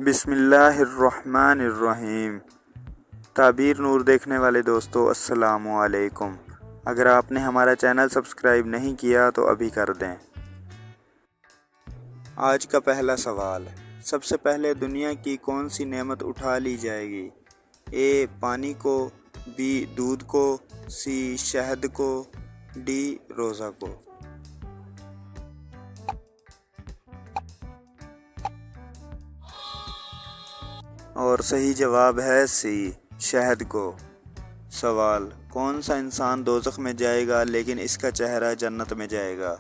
بسم اللہ الرحمن الرحیم۔ تعبیر نور دیکھنے والے دوستو السلام علیکم۔ اگر آپ نے ہمارا چینل سبسکرائب نہیں کیا تو ابھی کر دیں۔ آج کا پہلا سوال، سب سے پہلے دنیا کی کون سی نعمت اٹھا لی جائے گی؟ اے پانی کو، بی دودھ کو، سی شہد کو، ڈی روزہ کو۔ اور صحیح جواب ہے سی شہد کو۔ سوال، کون سا انسان دوزخ میں جائے گا لیکن اس کا چہرہ جنت میں جائے گا؟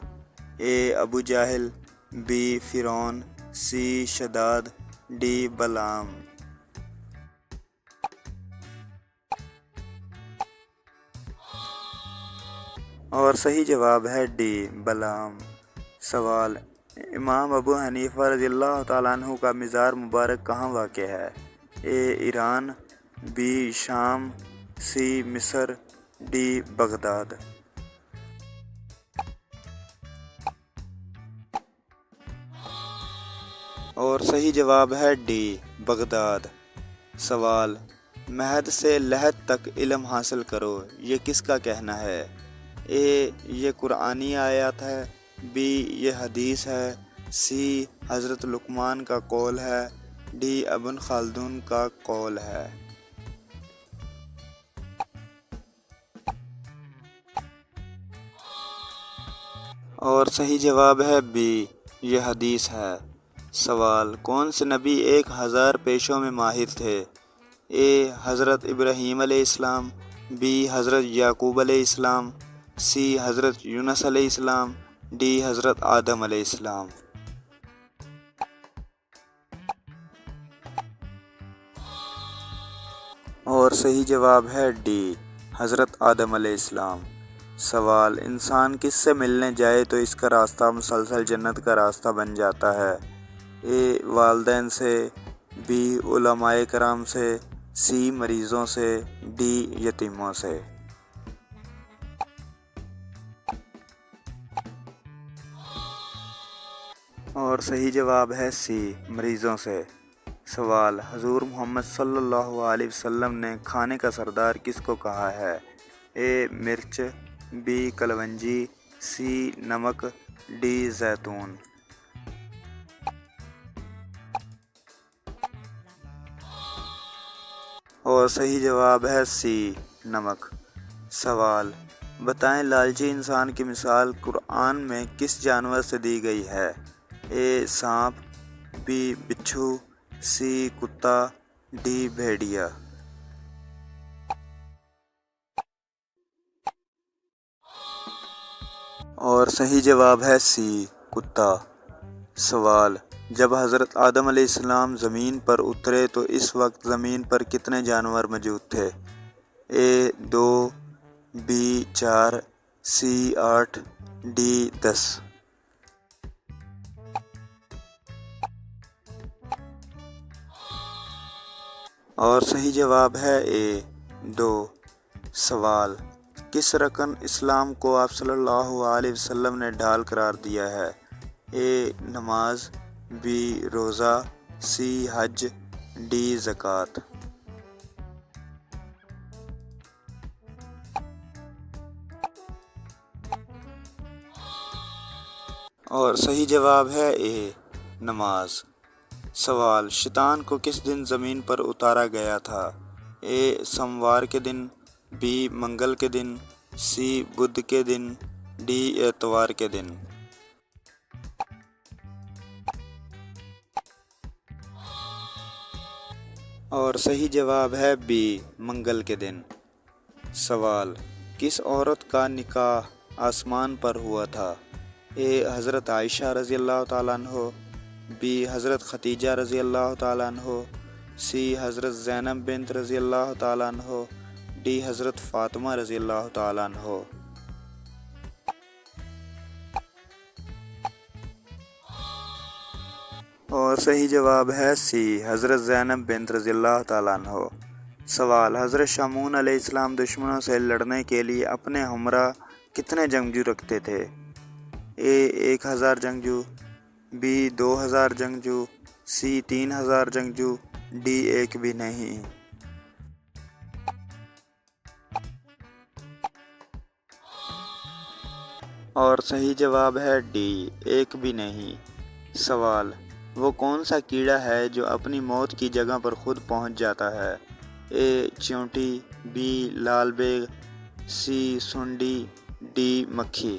اے ابو جہل، بی فرعون، سی شداد، ڈی بلعام۔ اور صحیح جواب ہے ڈی بلعام۔ سوال، امام ابو حنیفہ رضی اللہ تعالیٰ عنہ کا مزار مبارک کہاں واقع ہے؟ اے ایران، بی شام، سی مصر، ڈی بغداد۔ اور صحیح جواب ہے ڈی بغداد۔ سوال، مہد سے لحد تک علم حاصل کرو، یہ کس کا کہنا ہے؟ اے یہ قرآنی آیات ہے، بی یہ حدیث ہے، سی حضرت لقمان کا قول ہے، ڈی ابن خلدون کا قول ہے۔ اور صحیح جواب ہے بی یہ حدیث ہے۔ سوال، کون سے نبی 1000 پیشوں میں ماہر تھے؟ اے حضرت ابراہیم علیہ السلام، بی حضرت یعقوب علیہ السلام، سی حضرت یونس علیہ السلام، ڈی حضرت آدم علیہ السلام۔ اور صحیح جواب ہے ڈی حضرت آدم علیہ السلام۔ سوال، انسان کس سے ملنے جائے تو اس کا راستہ مسلسل جنت کا راستہ بن جاتا ہے؟ اے والدین سے، بی علماء کرام سے، سی مریضوں سے، ڈی یتیموں سے۔ اور صحیح جواب ہے سی مریضوں سے۔ سوال، حضور محمد صلی اللہ علیہ وسلم نے کھانے کا سردار کس کو کہا ہے؟ اے مرچ، بی کلونجی، سی نمک، ڈی زیتون۔ اور صحیح جواب ہے سی نمک۔ سوال، بتائیں لالچی انسان کی مثال قرآن میں کس جانور سے دی گئی ہے؟ اے سانپ، بی بچھو، سی کتا، ڈی بھیڑیا۔ اور صحیح جواب ہے سی کتا۔ سوال، جب حضرت آدم علیہ السلام زمین پر اترے تو اس وقت زمین پر کتنے جانور موجود تھے؟ اے 2، بی 4، سی 8، ڈی 10۔ اور صحیح جواب ہے اے 2۔ سوال، کس رکن اسلام کو آپ صلی اللہ علیہ وسلم نے ڈھال قرار دیا ہے؟ اے نماز، بی روزہ، سی حج، ڈی زکوٰۃ۔ اور صحیح جواب ہے اے نماز۔ سوال، شیطان کو کس دن زمین پر اتارا گیا تھا؟ اے سوموار کے دن، بی منگل کے دن، سی بدھ کے دن، ڈی اتوار کے دن۔ اور صحیح جواب ہے بی منگل کے دن۔ سوال، کس عورت کا نکاح آسمان پر ہوا تھا؟ اے حضرت عائشہ رضی اللہ تعالیٰ عنہ، بی حضرت خدیجہ رضی اللہ تعالیٰ عنہ، سی حضرت زینب بنت رضی اللہ تعالیٰ عنہ، ڈی حضرت فاطمہ رضی اللہ تعالیٰ عنہ۔ اور صحیح جواب ہے سی حضرت زینب بنت رضی اللہ تعالیٰ عنہ۔ سوال، حضرت شمعون علیہ السلام دشمنوں سے لڑنے کے لیے اپنے ہمراہ کتنے جنگجو رکھتے تھے؟ اے 1000 جنگجو، بی 2000 جنگجو، سی 3000 جنگجو، ڈی ایک بھی نہیں۔ اور صحیح جواب ہے ڈی، ایک بھی نہیں۔ سوال، وہ کون سا کیڑا ہے جو اپنی موت کی جگہ پر خود پہنچ جاتا ہے؟ اے چیونٹی، be Lal bag, C سونڈی، D مکھی۔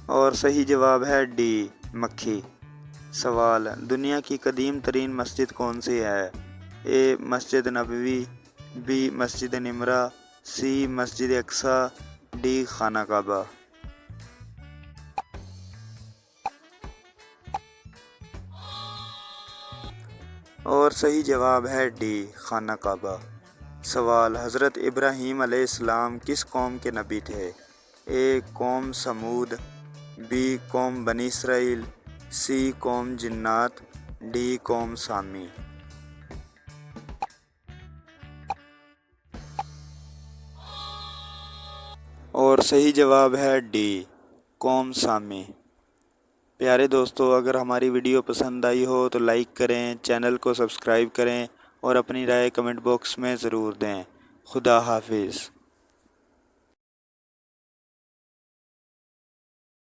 اور صحیح جواب ہے ڈی مکھی۔ سوال، دنیا کی قدیم ترین مسجد کون سی ہے؟ اے Masjid Nabawi, be Masjid Nimra, C Masjid Aqsa, D خانہ کعبہ۔ اور صحیح جواب ہے ڈی خانہ کعبہ۔ سوال، حضرت ابراہیم علیہ السلام کس قوم کے نبی تھے؟ اے قوم سمود، بی قوم بنی اسرائیل، سی قوم جنات، ڈی قوم سامی۔ اور صحیح جواب ہے ڈی قوم سامی۔ پیارے دوستو، اگر ہماری ویڈیو پسند آئی ہو تو لائک کریں، چینل کو سبسکرائب کریں اور اپنی رائے کمنٹ باکس میں ضرور دیں۔ خدا حافظ۔